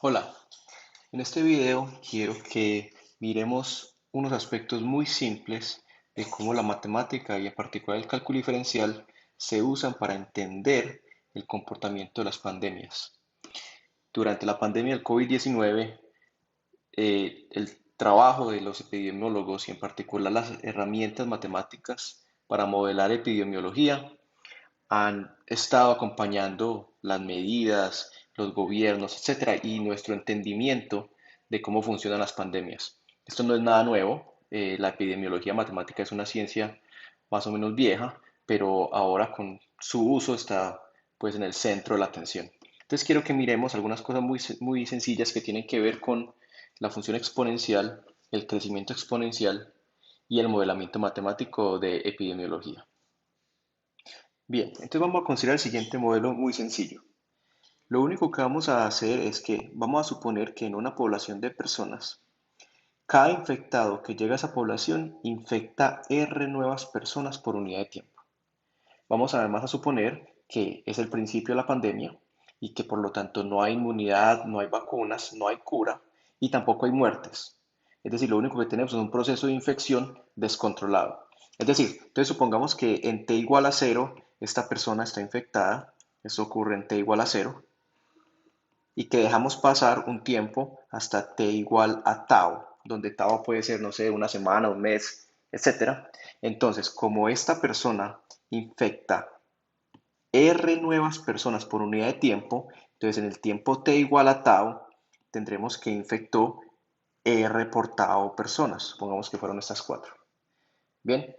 Hola, en este video quiero que miremos unos aspectos muy simples de cómo la matemática y en particular el cálculo diferencial se usan para entender el comportamiento de las pandemias. Durante la pandemia del COVID-19, el trabajo de los epidemiólogos y en particular las herramientas matemáticas para modelar epidemiología han estado acompañando las medidas, los gobiernos, etcétera, y nuestro entendimiento de cómo funcionan las pandemias. Esto no es nada nuevo. La epidemiología matemática es una ciencia más o menos vieja, pero ahora con su uso está pues en el centro de la atención. Entonces quiero que miremos algunas cosas muy sencillas que tienen que ver con la función exponencial, el crecimiento exponencial y el modelamiento matemático de epidemiología. Bien, entonces vamos a considerar el siguiente modelo muy sencillo. Lo único que vamos a hacer es que vamos a suponer que en una población de personas, cada infectado que llega a esa población infecta R nuevas personas por unidad de tiempo. Vamos además a suponer que es el principio de la pandemia y que por lo tanto no hay inmunidad, no hay vacunas, no hay cura y tampoco hay muertes. Es decir, lo único que tenemos es un proceso de infección descontrolado. Es decir, entonces supongamos que en t igual a cero esta persona está infectada, eso ocurre en t igual a cero, y que dejamos pasar un tiempo hasta t igual a tau, donde tau puede ser, no sé, una semana, un mes, etcétera. Entonces, como esta persona infecta R nuevas personas por unidad de tiempo, entonces en el tiempo t igual a tau, tendremos que infectó R por tau personas, supongamos que fueron estas cuatro. Bien,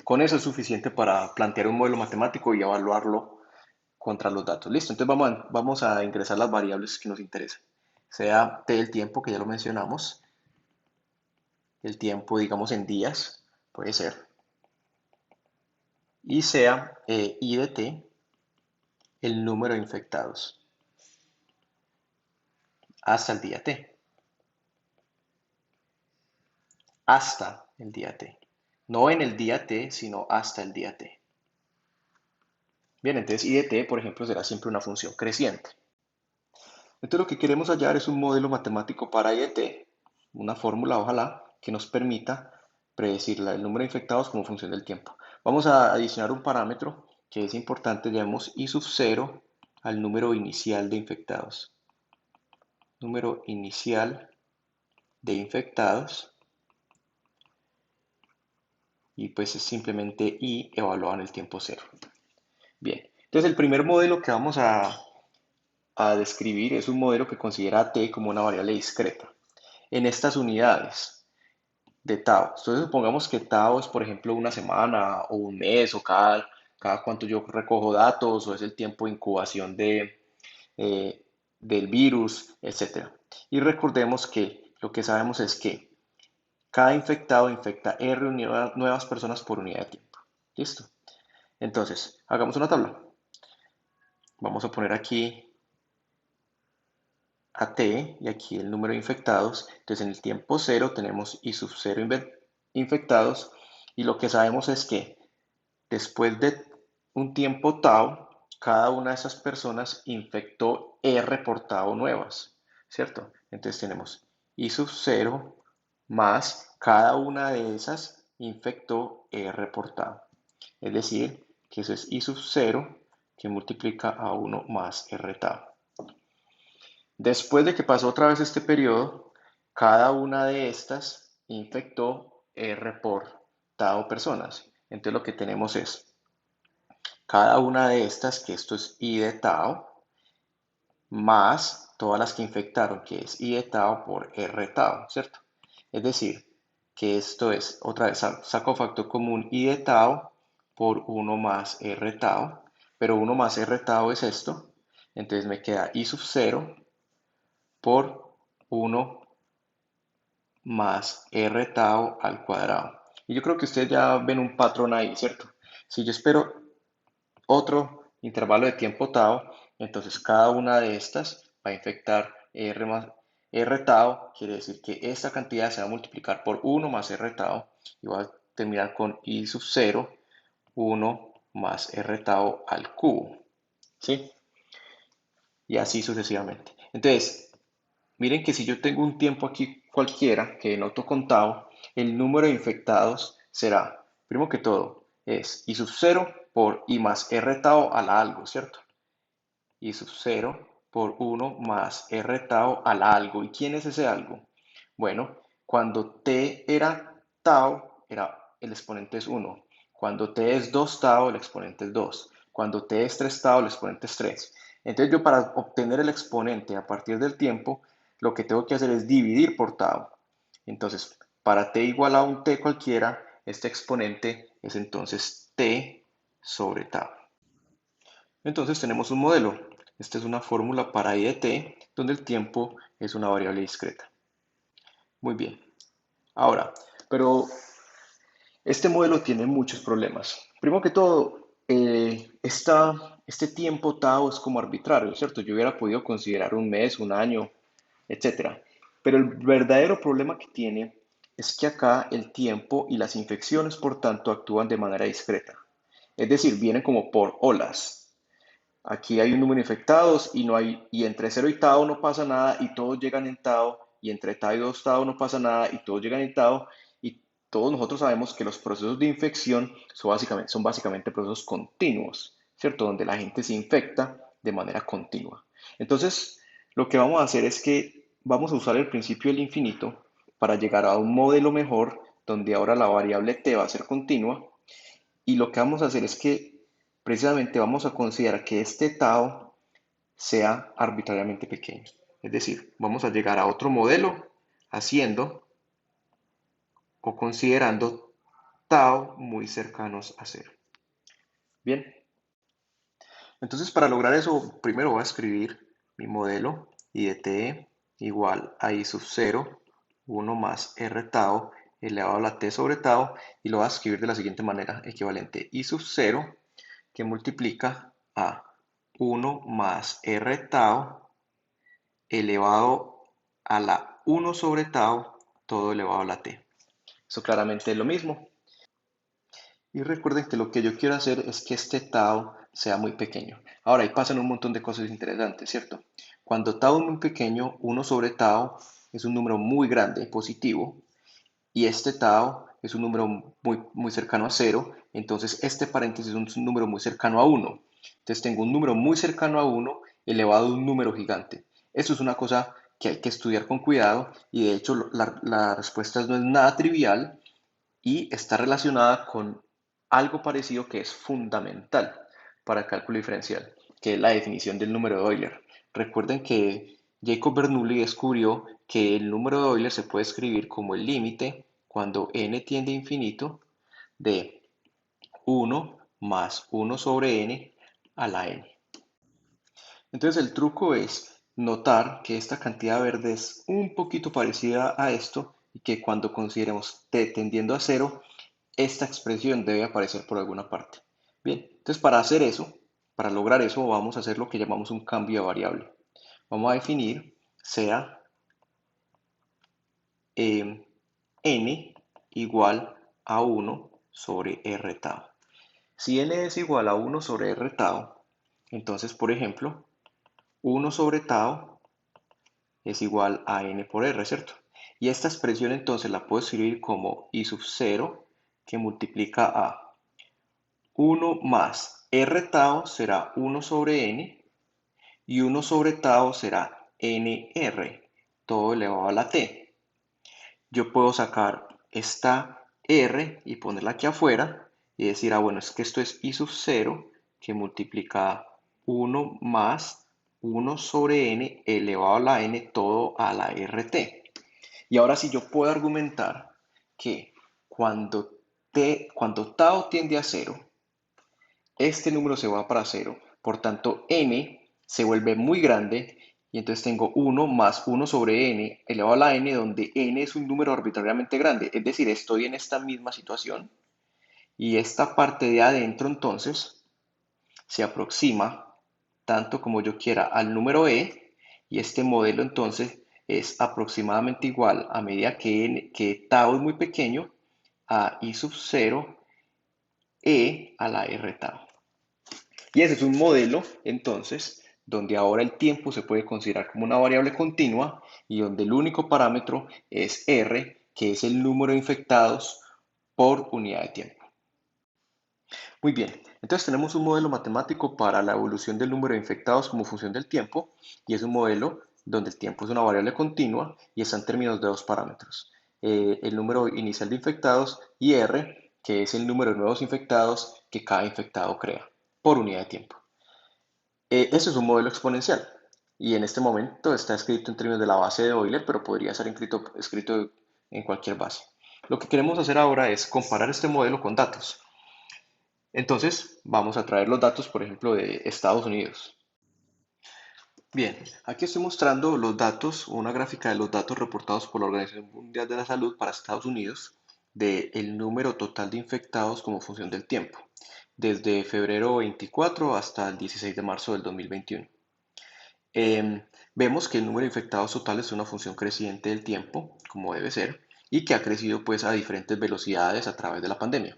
con eso es suficiente para plantear un modelo matemático y evaluarlo contra los datos. Listo, entonces vamos a ingresar las variables que nos interesan. Sea t el tiempo, que ya lo mencionamos, el tiempo, digamos, en días, puede ser, y sea i de t, el número de infectados, hasta el día t, hasta el día t. No en el día t, sino hasta el día t. Bien, entonces i de t, por ejemplo, será siempre una función creciente. Entonces lo que queremos hallar es un modelo matemático para i de t, una fórmula, ojalá, que nos permita predecir el número de infectados como función del tiempo. Vamos a adicionar un parámetro que es importante, llamemos i sub 0 al número inicial de infectados. Número inicial de infectados, y pues es simplemente i evaluado en el tiempo cero. Bien, entonces el primer modelo que vamos a describir es un modelo que considera a t como una variable discreta en estas unidades de tau. Entonces supongamos que tau es, por ejemplo, una semana o un mes o cada cuánto yo recojo datos o es el tiempo de incubación eh, del virus, etcétera. Y recordemos que lo que sabemos es que cada infectado infecta R nuevas personas por unidad de tiempo. ¿Listo? Entonces, hagamos una tabla. Vamos a poner aquí a t y aquí el número de infectados. Entonces, en el tiempo cero tenemos i sub 0 infectados y lo que sabemos es que después de un tiempo tau, cada una de esas personas infectó R por tau nuevas, ¿cierto? Entonces tenemos i sub 0 más cada una de esas infectó R por tau. Es decir, que eso es i sub 0 que multiplica a 1 más R tau. Después de que pasó otra vez este periodo, cada una de estas infectó R por tau personas. Entonces lo que tenemos es cada una de estas, que esto es i de tau, más todas las que infectaron, que es i de tau por R tau, ¿cierto? Es decir, que esto es, otra vez, saco factor común i de tau por 1 más R tau, pero 1 más R tau es esto, entonces me queda i sub 0 por 1 más R tau al cuadrado. Y yo creo que ustedes ya ven un patrón ahí, ¿cierto? Si yo espero otro intervalo de tiempo tau, entonces cada una de estas va a infectar R más R tau, quiere decir que esta cantidad se va a multiplicar por 1 más R tau y va a terminar con i sub 0, 1 más R tau al cubo, ¿sí? Y así sucesivamente. Entonces, miren que si yo tengo un tiempo aquí cualquiera que denoto con tau, el número de infectados será, primero que todo, es i sub 0 por i más r tau a la algo, ¿cierto? I sub 0 por 1 más r tau a la algo. ¿Y quién es ese algo? Bueno, cuando t era tau, el exponente es 1. Cuando t es 2 tau, el exponente es 2. Cuando t es 3 tau, el exponente es 3. Entonces yo para obtener el exponente a partir del tiempo, lo que tengo que hacer es dividir por tau. Entonces, para t igual a un t cualquiera, este exponente es entonces t sobre tau. Entonces tenemos un modelo. Esta es una fórmula para i de t, donde el tiempo es una variable discreta. Muy bien. Ahora, pero este modelo tiene muchos problemas. Primero que todo, este tiempo tau es como arbitrario, ¿cierto? Yo hubiera podido considerar un mes, un año, etcétera. Pero el verdadero problema que tiene es que acá el tiempo y las infecciones, por tanto, actúan de manera discreta. Es decir, vienen como por olas. Aquí hay un número de infectados y entre 0 y tau no pasa nada y todos llegan en tau, y entre tau y 2 tau no pasa nada y todos llegan en tau, y todos nosotros sabemos que los procesos de infección son básicamente procesos continuos, ¿cierto? Donde la gente se infecta de manera continua. Entonces, lo que vamos a hacer es que vamos a usar el principio del infinito para llegar a un modelo mejor, donde ahora la variable t va a ser continua, y lo que vamos a hacer es que precisamente vamos a considerar que este tau sea arbitrariamente pequeño. Es decir, vamos a llegar a otro modelo haciendo o considerando tau muy cercanos a cero. Bien, entonces para lograr eso, primero voy a escribir mi modelo i de t igual a i sub 0, 1 más r tau elevado a la t sobre tau, y lo voy a escribir de la siguiente manera, equivalente i sub 0 que multiplica a 1 más r tau elevado a la 1 sobre tau, todo elevado a la t. Eso claramente es lo mismo. Y recuerden que lo que yo quiero hacer es que este tau sea muy pequeño. Ahora, ahí pasan un montón de cosas interesantes, ¿cierto? Cuando tau es muy pequeño, 1 sobre tau es un número muy grande, positivo, y este tau es un número muy cercano a cero, entonces este paréntesis es un número muy cercano a 1. Entonces tengo un número muy cercano a 1 elevado a un número gigante. Eso es una cosa que hay que estudiar con cuidado, y de hecho la respuesta no es nada trivial y está relacionada con algo parecido que es fundamental para el cálculo diferencial, que es la definición del número de Euler. Recuerden que Jacob Bernoulli descubrió que el número de Euler se puede escribir como el límite cuando n tiende a infinito de 1 más 1 sobre n a la n. Entonces el truco es notar que esta cantidad verde es un poquito parecida a esto, y que cuando consideremos t tendiendo a cero, esta expresión debe aparecer por alguna parte. Bien, entonces para hacer eso, para lograr eso, vamos a hacer lo que llamamos un cambio de variable. Vamos a definir sea n igual a 1 sobre r tau. Si n es igual a 1 sobre r tau, entonces, por ejemplo, 1 sobre tau es igual a n por r, ¿cierto? Y esta expresión entonces la puedo escribir como i sub 0 que multiplica a 1 más r tau será 1 sobre n, y 1 sobre tau será nr, todo elevado a la t. Yo puedo sacar esta r y ponerla aquí afuera y decir, bueno, es que esto es i sub 0 que multiplica 1 más 1 sobre n elevado a la n todo a la rt. Y ahora sí yo puedo argumentar que cuando tau tiende a 0, este número se va para 0, por tanto n se vuelve muy grande, y entonces tengo 1 más 1 sobre n elevado a la n, donde n es un número arbitrariamente grande, es decir, estoy en esta misma situación, y esta parte de adentro entonces se aproxima tanto como yo quiera al número e, y este modelo entonces es aproximadamente igual, a medida que tau es muy pequeño, a i sub 0 e a la r tau. Y ese es un modelo, entonces, donde ahora el tiempo se puede considerar como una variable continua y donde el único parámetro es R, que es el número de infectados por unidad de tiempo. Muy bien, entonces tenemos un modelo matemático para la evolución del número de infectados como función del tiempo y es un modelo donde el tiempo es una variable continua y está en términos de dos parámetros. El número inicial de infectados y R, que es el número de nuevos infectados que cada infectado crea por unidad de tiempo. Eso es un modelo exponencial y en este momento está escrito en términos de la base de Euler, pero podría ser escrito en cualquier base. Lo que queremos hacer ahora es comparar este modelo con datos. Entonces, vamos a traer los datos, por ejemplo, de Estados Unidos. Bien, aquí estoy mostrando los datos, una gráfica de los datos reportados por la Organización Mundial de la Salud para Estados Unidos del número total de infectados como función del tiempo, desde febrero 24 hasta el 16 de marzo del 2021. Vemos que el número de infectados total es una función creciente del tiempo, como debe ser, y que ha crecido pues a diferentes velocidades a través de la pandemia.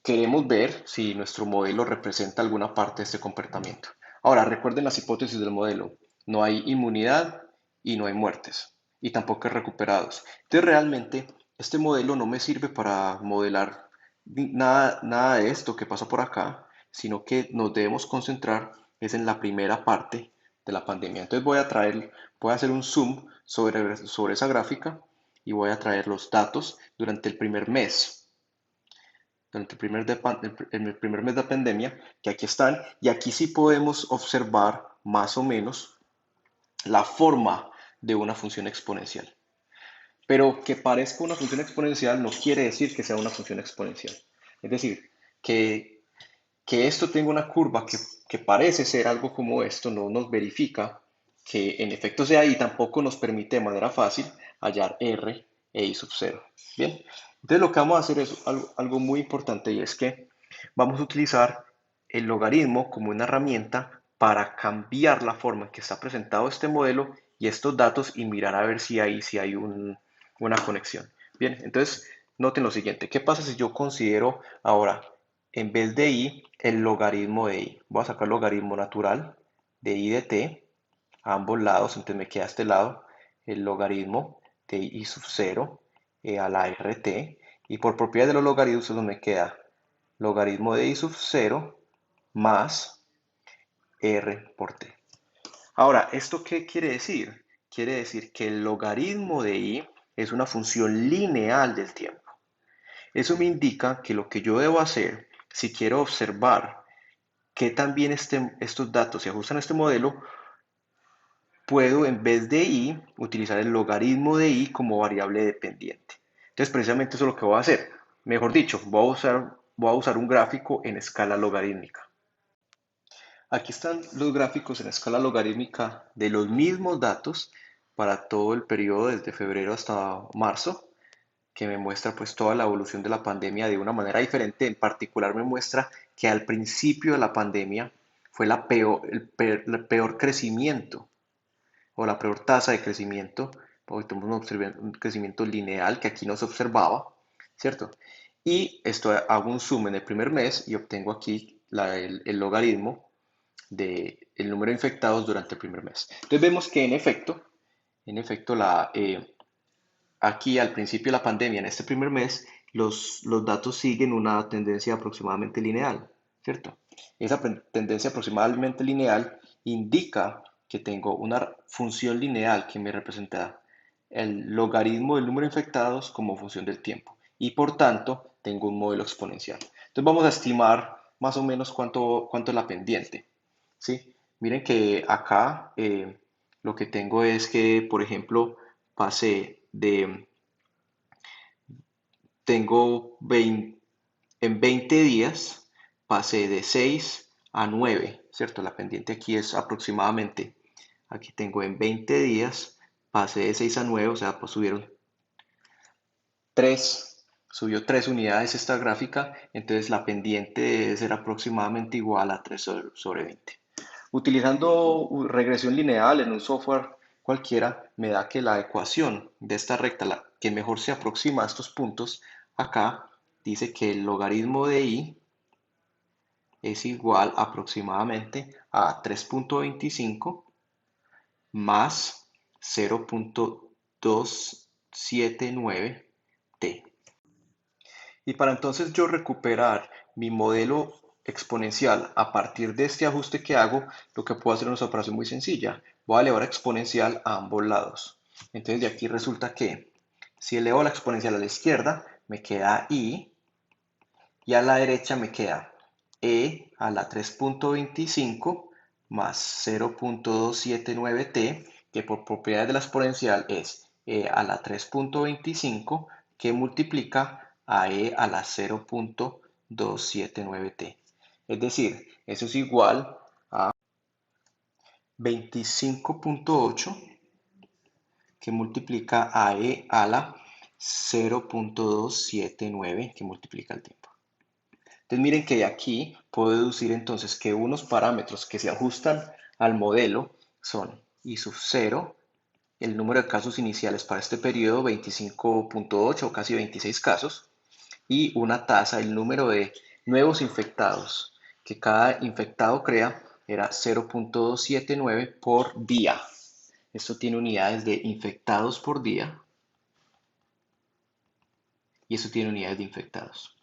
Queremos ver si nuestro modelo representa alguna parte de este comportamiento. Ahora, recuerden las hipótesis del modelo. No hay inmunidad y no hay muertes, y tampoco hay recuperados. Entonces, realmente, este modelo no me sirve para modelar nada de esto que pasa por acá, sino que nos debemos concentrar es en la primera parte de la pandemia. Entonces, voy a hacer un zoom sobre esa gráfica y voy a traer los datos durante el primer mes durante el primer mes de pandemia, que aquí están, y aquí sí podemos observar más o menos la forma de una función exponencial. Pero que parezca una función exponencial no quiere decir que sea una función exponencial. Es decir, que, que esto tenga una curva que parece ser algo como esto no nos verifica que en efecto sea y tampoco nos permite de manera fácil hallar R e I sub 0. Bien, entonces lo que vamos a hacer es algo muy importante y es que vamos a utilizar el logaritmo como una herramienta para cambiar la forma en que está presentado este modelo y estos datos y mirar a ver si hay una conexión. Bien, entonces noten lo siguiente, ¿qué pasa si yo considero ahora en vez de i, el logaritmo de i? Voy a sacar el logaritmo natural de i de t a ambos lados, entonces me queda a este lado el logaritmo de i sub 0 a la rt, y por propiedad de los logaritmos solo me queda logaritmo de i sub 0 más r por t. Ahora, ¿esto qué quiere decir? Quiere decir que el logaritmo de i es una función lineal del tiempo. Eso me indica que lo que yo debo hacer, si quiero observar que también estos datos se ajustan a este modelo, puedo en vez de i utilizar el logaritmo de i como variable dependiente. Entonces, precisamente eso es lo que voy a hacer. Mejor dicho, voy a usar un gráfico en escala logarítmica. Aquí están los gráficos en escala logarítmica de los mismos datos para todo el periodo desde febrero hasta marzo, que me muestra pues toda la evolución de la pandemia de una manera diferente. En particular me muestra que al principio de la pandemia fue el peor crecimiento o la peor tasa de crecimiento, porque tenemos un crecimiento lineal que aquí no se observaba, ¿cierto? Y esto hago un zoom en el primer mes y obtengo aquí el logaritmo del número de infectados durante el primer mes. Entonces vemos que en efecto aquí al principio de la pandemia, en este primer mes, los datos siguen una tendencia aproximadamente lineal, ¿cierto? Esa tendencia aproximadamente lineal indica que tengo una función lineal que me representa el logaritmo del número de infectados como función del tiempo y por tanto tengo un modelo exponencial. Entonces vamos a estimar más o menos cuánto es la pendiente, ¿sí? Miren que acá lo que tengo es que, por ejemplo, pasé de, tengo 20, en 20 días, pasé de 6 a 9, ¿cierto? La pendiente aquí es aproximadamente, aquí tengo en 20 días, pasé de 6 a 9, o sea, pues subió 3 unidades esta gráfica, entonces la pendiente debe ser aproximadamente igual a 3 sobre 20. Utilizando regresión lineal en un software cualquiera, me da que la ecuación de esta recta, la que mejor se aproxima a estos puntos, acá dice que el logaritmo de i es igual aproximadamente a 3.25 más 0.279t. Y para entonces yo recuperar mi modelo exponencial a partir de este ajuste que hago, lo que puedo hacer es una operación muy sencilla. Voy a elevar exponencial a ambos lados. Entonces de aquí resulta que si elevo la exponencial a la izquierda, me queda i, y a la derecha me queda e a la 3.25 más 0.279t, que por propiedades de la exponencial es e a la 3.25 que multiplica a e a la 0.279t. Es decir, eso es igual a 25.8 que multiplica a e a la 0.279 que multiplica el tiempo. Entonces miren que de aquí puedo deducir entonces que unos parámetros que se ajustan al modelo son I sub 0, el número de casos iniciales para este periodo 25.8 o casi 26 casos, y una tasa, el número de nuevos infectados que cada infectado crea era 0.279 por día. Esto tiene unidades de infectados por día y esto tiene unidades de infectados.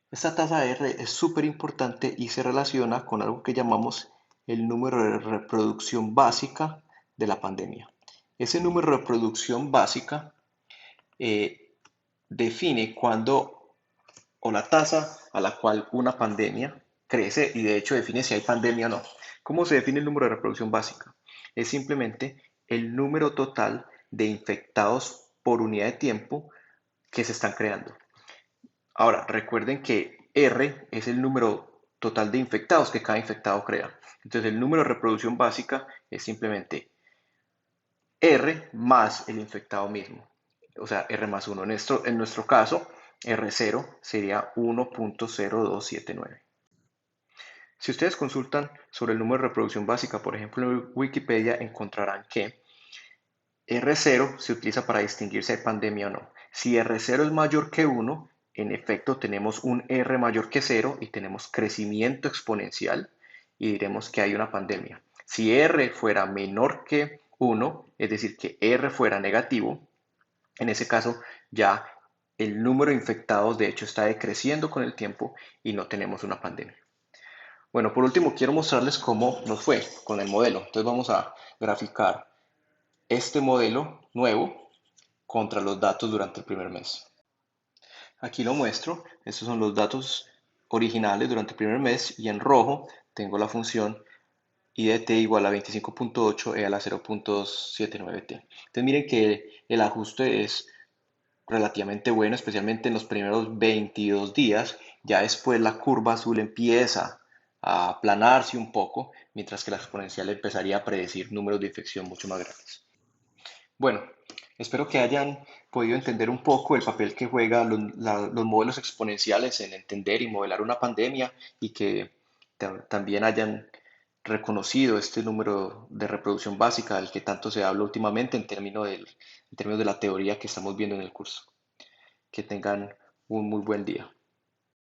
Esta tasa R es súper importante y se relaciona con algo que llamamos el número de reproducción básica de la pandemia. Ese número de reproducción básica define cuándo o la tasa a la cual una pandemia crece y de hecho define si hay pandemia o no. ¿Cómo se define el número de reproducción básica? Es simplemente el número total de infectados por unidad de tiempo que se están creando. Ahora, recuerden que R es el número total de infectados que cada infectado crea. Entonces, el número de reproducción básica es simplemente R más el infectado mismo. O sea, R más 1. En nuestro caso, R0 sería 1.0279. Si ustedes consultan sobre el número de reproducción básica, por ejemplo, en Wikipedia, encontrarán que R0 se utiliza para distinguir si hay pandemia o no. Si R0 es mayor que 1, en efecto tenemos un R mayor que 0 y tenemos crecimiento exponencial y diremos que hay una pandemia. Si R fuera menor que 1, es decir, que R fuera negativo, en ese caso ya el número de infectados de hecho está decreciendo con el tiempo y no tenemos una pandemia. Bueno, por último quiero mostrarles cómo nos fue con el modelo. Entonces vamos a graficar este modelo nuevo contra los datos durante el primer mes. Aquí lo muestro, estos son los datos originales durante el primer mes y en rojo tengo la función I de t igual a 25.8 e a la 0.79t. Entonces miren que el ajuste es relativamente bueno, especialmente en los primeros 22 días. Ya después la curva azul empieza a aplanarse un poco, mientras que la exponencial empezaría a predecir números de infección mucho más grandes. Bueno, espero que hayan podido entender un poco el papel que juegan los modelos exponenciales en entender y modelar una pandemia y que también hayan reconocido este número de reproducción básica del que tanto se habla últimamente en términos de la teoría que estamos viendo en el curso. Que tengan un muy buen día.